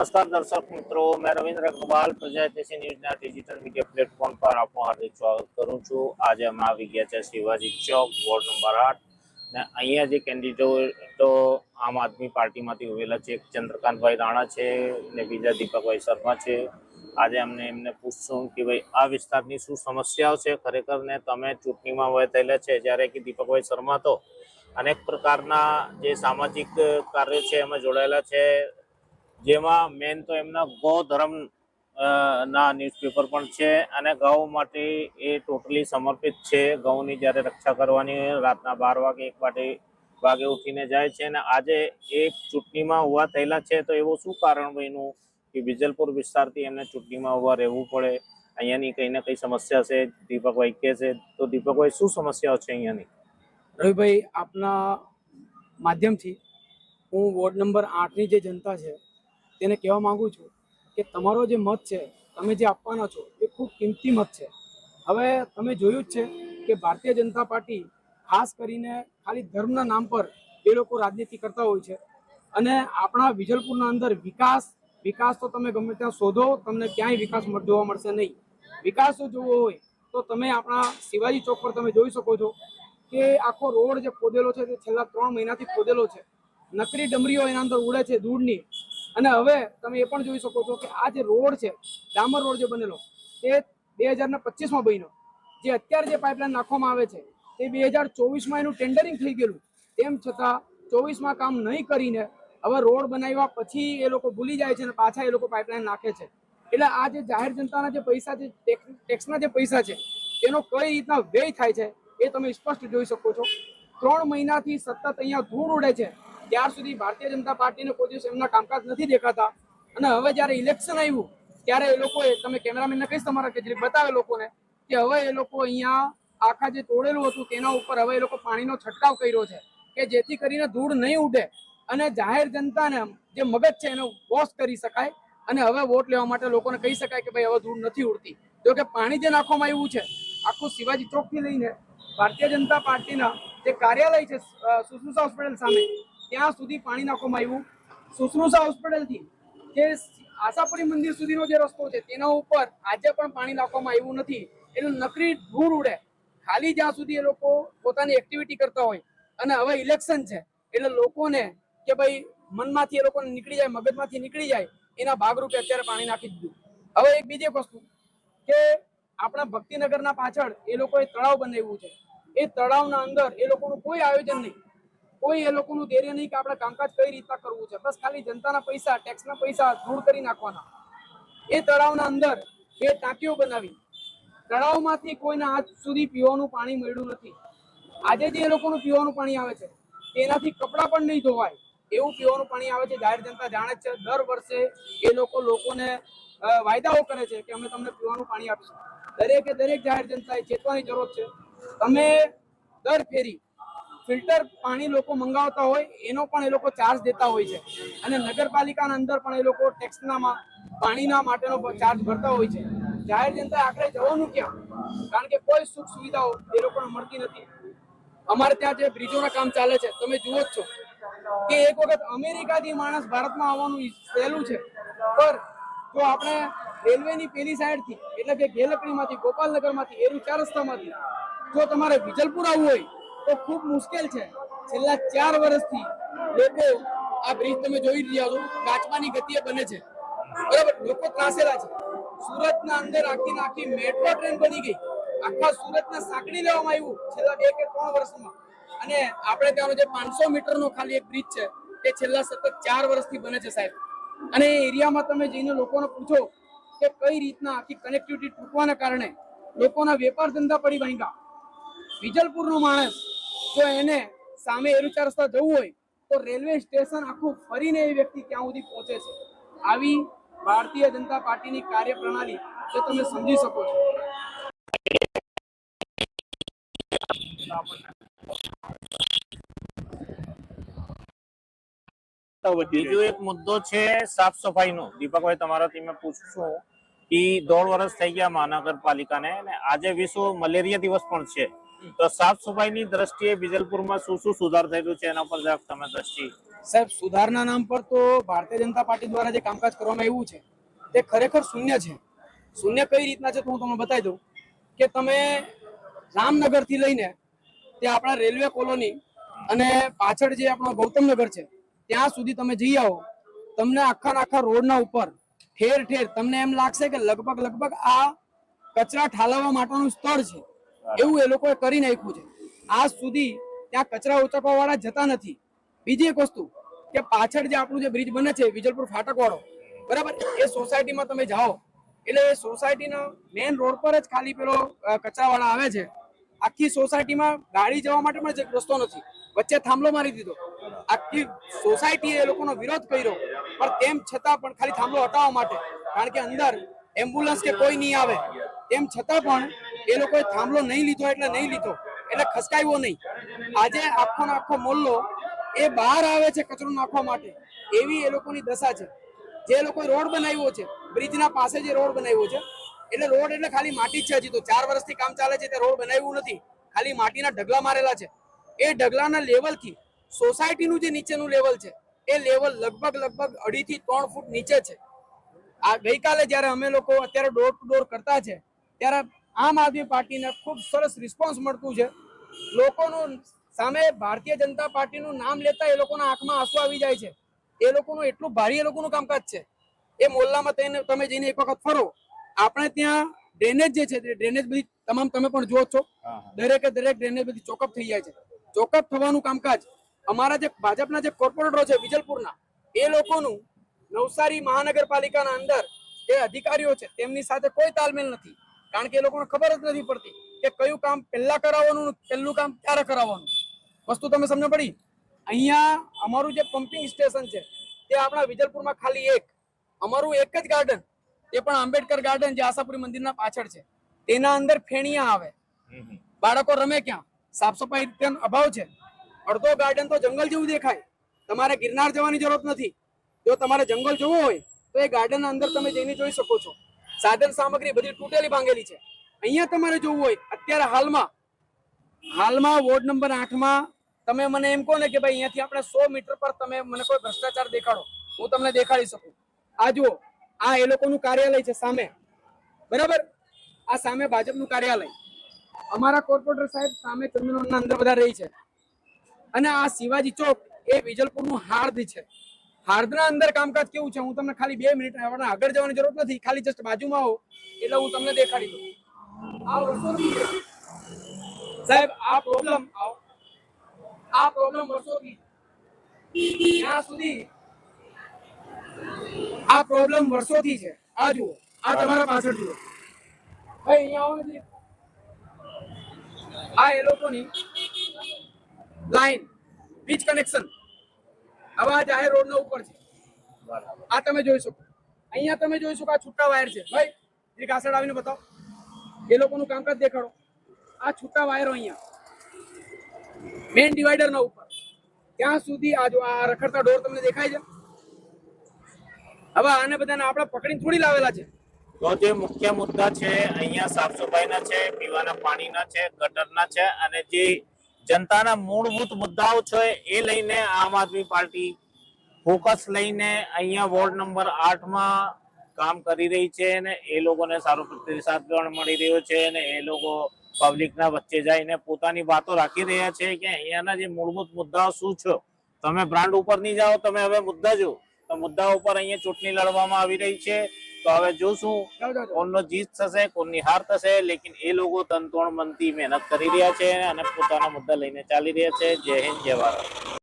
नमस्कार दर्शक मित्रों, मैं रविंद्र अग्रवाल प्रजाहितैषी न्यूज़ના ડિજિટલ મીડિયા પ્લેટફોર્મ પર આપનું હાર્દિક સ્વાગત કરું છું। આજે અમે આવી ગયા છે શિવાજી ચોક વોર્ડ નંબર 8 ને અહીંયા જે કેન્ડિડેટો આમ આદમી પાર્ટીમાંથી ઉભેલા છે, એક ચંદ્રકાંતભાઈ રાણા છે ને બીજા દીપકભાઈ શર્મા છે। આજે અમને એમને પૂછશું કે ભાઈ આ વિસ્તારની શું સમસ્યાઓ છે ખરેખર ને તમે ચૂંટણીમાં વહેલા છે, જ્યારે કે દીપકભાઈ શર્મા તો અનેક પ્રકારના જે સામાજિક કાર્યો છે એમાં જોડાયેલા છે, જેમાં મેન તો એમના ગૌ ધર્મ ના ન્યૂઝપેપર પણ છે અને ગૌ માટે એ ટોટલી સમર્પિત છે। ગૌની જ્યારે રક્ષા કરવાની રાતના 12 વાગે ઉઠીને જાય છે અને આજે એક ચૂંટણીમાં ઉભા થયેલા છે। તો એવું શું કારણ બન્યું કે વિજલપુર વિસ્તારથી એમને ચૂંટણીમાં ઉભા રહેવું પડે? અહીંયાની કંઈ ને કંઈ સમસ્યા છે, દીપકભાઈ કહે છે। તો દીપકભાઈ શું સમસ્યાઓ છે અહીંયાની? રવિભાઈ, આપના માધ્યમથી હું વોર્ડ નંબર 8ની જે જનતા છે તેને કહેવા માંગુ છું કે તમારો જે મત છે, તમે જે આપવાના છો એ ખૂબ કિંમતી મત છે। હવે તમે જોયું જ છે કે ભારતીય જનતા પાર્ટી ખાસ કરીને ખાલી ધર્મના નામ પર એ લોકો રાજનીતિ કરતા હોય છે અને આપણા વિજલપુરના અંદર વિકાસ તો તમે ગમે ત્યાં શોધો, તમને ક્યાંય વિકાસ જોવા મળશે નહીં। વિકાસ જો જોવો હોય તો તમે આપણા શિવાજી ચોક પર તમે જોઈ શકો છો કે આખો રોડ જે ખોદેલો છે તે છેલ્લા 3 મહિનાથી ખોદેલો છે। નકરી ડમરીઓ એના અંદર ઉડે છે ધૂળની। અને હવે તમે એ પણ જોઈ શકો છો કે આ જે રોડ છે, ડામર રોડ જે બનેલો તે 2025માં બન્યો। જે અત્યારે જે પાઇપલાઇન નાખવામાં આવે છે તે 2024માં એનું ટેન્ડરિંગ થઈ ગયેલું, તેમ છતાં 24માં કામ નહીં કરીને હવે રોડ બનાવ્યા પછી એ લોકો ભૂલી જાય છે અને પાછા એ લોકો પાઇપલાઇન નાખે છે। એટલે આ જે જાહેર જનતાના જે પૈસા છે, ટેક્સના જે પૈસા છે, તેનો કઈ રીતના વ્યય થાય છે એ તમે સ્પષ્ટ જોઈ શકો છો। 3 મહિનાથી સતત અહીંયા ધૂળ ઉડે છે, ત્યાર સુધી ભારતીય જનતા પાર્ટીને કોઈ દિવસ એમના કામકાજ નથી દેખાતા। અને હવે જ્યારે ઇલેક્શન આવ્યું ત્યારે એ લોકોએ, તમે કેમેરામેનને કહીશ તમારા કે બતાવે લોકોને કે હવે એ લોકો અહીંયા આખા જે તોડેલું હતું તેના ઉપર હવે એ લોકો પાણીનો છંટકાવ કર્યો છે કે જેથી કરીને ધૂળ નહીં ઉડે અને જાહેર જનતાને જે મગજ છે એને વોશ કરી શકાય અને હવે વોટ લેવા માટે લોકોને કહી શકાય કે ભાઈ હવે ધૂળ નથી ઉડતી। જો કે પાણી જે નાખવામાં આવ્યું છે આખું શિવાજી ચોકથી લઈને ભારતીય જનતા પાર્ટીના જે કાર્યાલય છે સુશ્રુષા હોસ્પિટલ સામે ત્યાં સુધી પાણી નાખવામાં આવ્યું। સુશ્રુષા હોસ્પિટલથી જે આશાપુરી મંદિર સુધીનો જે રસ્તો છે તેના ઉપર આજે પણ પાણી નાખવામાં આવ્યું નથી। એટલે નકરી ધૂળ ઉડે ખાલી જ્યાં સુધી એ લોકો પોતાની એક્ટિવિટી કરતા હોય અને હવે ઇલેક્શન છે એટલે લોકોને કે ભાઈ મનમાંથી એ લોકોને નીકળી જાય, મગજમાંથી નીકળી જાય, એના ભાગરૂપે અત્યારે પાણી નાખી દીધું। હવે એક બીજી વસ્તુ કે આપણા ભક્તિનગરના પાછળ એ લોકોએ તળાવ બનાવ્યું છે, એ તળાવના અંદર એ લોકોનું કોઈ આયોજન નહીં, કોઈ એ લોકોનું ધૈર્ય નહીં કે આપણે કામકાજ કઈ રીતના કરવું છે, બસ ખાલી જનતાના પૈસા, ટેક્સના પૈસા ધૂળ કરી નાખવાના। એ તળાવના અંદર 2 ટાંકીઓ બનાવી, તળાવમાંથી કોઈને આજ સુધી પીવાનું પાણી મળ્યું નથી। આજે જે એ લોકોનું પીવાનું પાણી આવે છે તેનાથી કપડાં પણ નહીં ધોવાય એવું પીવાનું પાણી આવે છે। જાહેર જનતા જાણે છે, દર વર્ષે એ લોકોને વાયદાઓ કરે છે કે અમે તમને પીવાનું પાણી આપીશું। દરેક જાહેર જનતાએ ચેતવાની જરૂર છે। તમે દર ફેરી ફિલ્ટર પાણી લોકો મંગાવતા હોય એનો પણ એ લોકો ચાર્જ દેતા હોય છે અને નગરપાલિકાના અંદર પણ એ લોકો ટેક્સના પાણીના માટેનો ચાર્જ ભરતા હોય છે। જાહેર જનતા આખરે જવાનું ક્યાં? કારણ કે કોઈ સુખ સુવિધાઓ એ લોકોને મળતી નથી। અમારે ત્યાં જે બ્રિજોના કામ ચાલે છે તમે જુઓ જ છો કે એક વખત અમેરિકાથી માણસ ભારતમાં આવવાનું સહેલું છે, પર જો આપણે રેલવેની પેલી સાઈડથી એટલે કે ગેલકડીમાંથી, ગોપાલનગરમાંથી, એરું 4 રસ્તામાંથી જો તમારે વિજલપુર આવવું હોય તો ખૂબ મુશ્કેલ છે। છેલ્લા 4 વર્ષથી લોકો આ બ્રિજ તમે જોઈ રહ્યા છો કાચબાની ગતિએ બને છે, બરાબર, લોકો ત્રાસેલા છે। સુરતના અંદર આખી મેટ્રો ટ્રેન બની ગઈ, આખા સુરતને સાંકળી લેવામાં આવ્યું છેલ્લા 2 કે 3 વર્ષમાં। અને આપણે ત્યાંનો જે 500 મીટરનો ખાલી એક બ્રિજ છે તે છેલ્લા સતત 4 વર્ષથી બને છે સાહેબ। અને એ એરિયામાં તમે જઈને લોકોને પૂછો કે કઈ રીતના આખી કનેક્ટિવિટી તૂટવાના કારણે લોકોના વેપાર ધંધા પડી ભાંગ્યા। વિજલપુરનો માણસ જો એને સામે એરું 4 રસ્તા જવું હોય તો રેલવે સ્ટેશન આખું ફરીને એ વ્યક્તિ ત્યાં સુધી પહોંચે છે। આવી ભારતીય જનતા પાર્ટીની કાર્યપ્રણાલી જો તમે સમજી શકો છો। બીજો એક મુદ્દો છે સાફ સફાઈનો। દીપકભાઈ તમારાથી મેં પૂછશું કે 1.5 વર્ષ થઈ ગયા મહાનગરપાલિકાને અને આજે વિશ્વ મલેરિયા દિવસ પણ છે, તો સાફ સફાઈની દ્રષ્ટિએ વિજલપુરમાં શું શું સુધાર થઈ રહ્યું છે એના પર જરાક તમે દ્રષ્ટિ. સાહેબ સુધારના નામ પર તો ભારતીય જનતા પાર્ટી દ્વારા જે કામકાજ કરવામાં આવ્યું છે તે ખરેખર શૂન્ય છે. શૂન્ય કઈ રીતના છે તો હું તમને બતાવી દઉં કે તમે રામનગર થી લઈને તે આપણા રેલવે કોલોની અને પાછળ જે આપણો ગૌતમનગર છે ત્યાં સુધી તમે જઈ આવો, તમને આખા રોડના ઉપર ઠેર ઠેર તમને એમ લાગશે કે લગભગ આ કચરા ઠાલવવા માટેનું સ્થળ છે એવું એ લોકોએ કરી નાખ્યું છે. આજ સુધી ત્યાં કચરા ઉચકવા વાળા જતા નથી. બીજી એક વસ્તુ કે પાછળ જે આપણું જે બ્રિજ બને છે વિજલપુર ફાટક વાળો, બરાબર, એ સોસાયટીમાં તમે જાઓ એટલે એ સોસાયટીના મેઇન રોડ પર જ ખાલી પેલો કચરા વાળા આવે છે. આખી સોસાયટીમાં ગાડી જવા માટે પણ એક રસ્તો નથી, વચ્ચે થાંભલો મારી દીધો. આખી સોસાયટી એ લોકોનો વિરોધ કર્યો પણ તેમ છતાં પણ ખાલી થાંભલો હટાવવા માટે, કારણ કે અંદર એમ્બ્યુલન્સ કે કોઈ નહીં આવે, તેમ છતાં પણ એ લોકોએ થાંભલો નહીં લીધો એટલે ખસકાવ્યો નહીં. આજે આખો મોહલ્લો એ બહાર આવે છે કચરો નાખવા માટે, એવી એ લોકોની દશા છે. જે લોકોએ રોડ બનાવ્યો છે, બ્રિજના પાસે જે રોડ બનાવ્યો છે, એટલે રોડ એટલે ખાલી માટી જ છે. હજી તો 4 વર્ષથી કામ ચાલે છે, તે રોડ બનાવ્યું નથી, ખાલી માટીના ઢગલા મારેલા છે. એ ઢગલાના લેવલથી સોસાયટીનું જે નીચેનું લેવલ છે એ લેવલ લગભગ 2.5 થી 3 ફૂટ નીચે છે. આ ગઈકાલે જયારે અમે લોકો અત્યારે ડોર ટુ ડોર કરતા છે ત્યારે આમ આદમી પાર્ટીને ખૂબ સરસ રિસ્પોન્સ મળતું છે. લોકોનું સામે ભારતીય જનતા પાર્ટીનું નામ લેતા એ લોકોના આંખમાં આંસુ આવી જાય છે. એ લોકોનું એટલું ભારી એ લોકોનું કામકાજ છે. એ મોહલ્લામાં તમે જઈને એક વખત ફરો, આપણે ત્યાં ડ્રેનેજ જે છે ડ્રેનેજ બધી તમામ તમે પણ જુઓ છો, દરેક ડ્રેનેજ બધી ચોકઅપ થઈ જાય છે. ચોકઅપ થવાનું કામકાજ અમારા જે ભાજપના જે કોર્પોરેટરો છે વિજલપુરના, એ લોકોનું નવસારી મહાનગરપાલિકાના અંદર જે અધિકારીઓ છે તેમની સાથે કોઈ તાલમેલ નથી. કારણ કે એ લોકોને ખબર જ નથી પડતી કે કયું કામ પહેલા કરાવવાનું, પહેલું કામ ક્યારે કરાવવાનું. વસ્તુ તમે સમજ પડી. અહીંયા અમારું જે પમ્પિંગ સ્ટેશન છે તે આપણા વિજલપુરમાં ખાલી અમારું એક જ ગાર્ડન, તે પણ આંબેડકર ગાર્ડન જે આશાપુરી મંદિરના પાછળ છે, તેના અંદર ફેણિયા આવે, બાળકો રમે ક્યાં, સાફ સફાઈ અભાવ છે. અડધો ગાર્ડન તો જંગલ જેવું દેખાય. તમારે ગિરનાર જવાની જરૂરત નથી. જો તમારે જંગલ જોવું હોય તો એ ગાર્ડન અંદર તમે જઈને જોઈ શકો છો. સાધન સામગ્રી બધી તૂટેલી ભાંગેલી છે. અહીંયા તમારે જોવું હોય અત્યારે હાલમાં વોર્ડ નંબર 8માં તમે મને એમ કહો ને કે ભાઈ અહીંયાથી આપણે 100 મીટર પર તમે મને કોઈ ભ્રષ્ટાચાર દેખાડો, હું તમને દેખાડી શકું. આ જુઓ, આ એ લોકોનું કાર્યાલય છે સામે, બરાબર, આ સામે ભાજપનું કાર્યાલય, અમારા કોર્પોરેટર સાહેબ સામે ચંદ્રનગરના અંદર બધા રહી છે. અને આ શિવાજી ચોક એ વિજલપુરનું હાર્દ છે. હાર્દના અંદર કામકાજ કેવું છે હું તમને ખાલી 2 મિનિટ, આગળ જવાની જરૂર નથી, ખાલી જસ્ટ બાજુમાં આવો એટલે હું તમને દેખાડી દઉં. આ વર્ષોથી સાહેબ આ પ્રોબ્લેમ વર્ષોથી ત્યાં સુધી આ પ્રોબ્લેમ વર્ષોથી છે. આ જુઓ, આ તમારા પાછળ જુઓ ભાઈ, અહીંયા આવો ને, આ એ લોકોની લાઈન વીજ કનેક્શન હવે આ જાહેર રોડ ના ઉપર છે. આ તમે જોઈ શકો, અહીંયા તમે જોઈ શકો આ છૂટા વાયર છે. ભાઈ એક આસળ આવીને બતાવો, એ લોકોનું કામકાજ દેખાડો. આ છૂટા વાયરો અહીંયા મેઇન ડિવાઈડર ના ઉપર ત્યાં સુધી આ જો આ રખડતા ઢોર તમને દેખાય છે. હવે આને બધાને આપણે પકડીને થોડી લાવેલા છે. તો જે મુખ્ય મુદ્દા છે અહીંયા સાફ સફાઈના છે, પીવાના પાણીના છે, ગટરના છે, અને જે જનતાના મૂળભૂત મુદ્દાઓ છે એ લઈને આમ આદમી પાર્ટી ફોકસ લઈને અહીંયા વોર્ડ નંબર 8માં કામ કરી રહી છે અને એ લોકોને સારો પ્રતિસાદ પણ મળી રહ્યો છે અને એ લોકો પબ્લિકના વચ્ચે જઈને પોતાની વાતો રાખી રહ્યા છે કે અહીંયાના જે મૂળભૂત મુદ્દાઓ શું છે. તમે બ્રાન્ડ ઉપર નહીં જાઓ, તમે હવે મુદ્દા જો, તો મુદ્દા ઉપર અહીંયા ચૂંટણી લડવામાં આવી રહી છે. તો હવે જોશું કોણનો જીત થશે, કોણની હાર થશે, લેકિન એ લોકો તનતોડ મનથી મહેનત કરી રહ્યા છે અને પોતાના મુદ્દા લઈને ચાલી રહ્યા છે. જય હિન્દ, જય ભારત.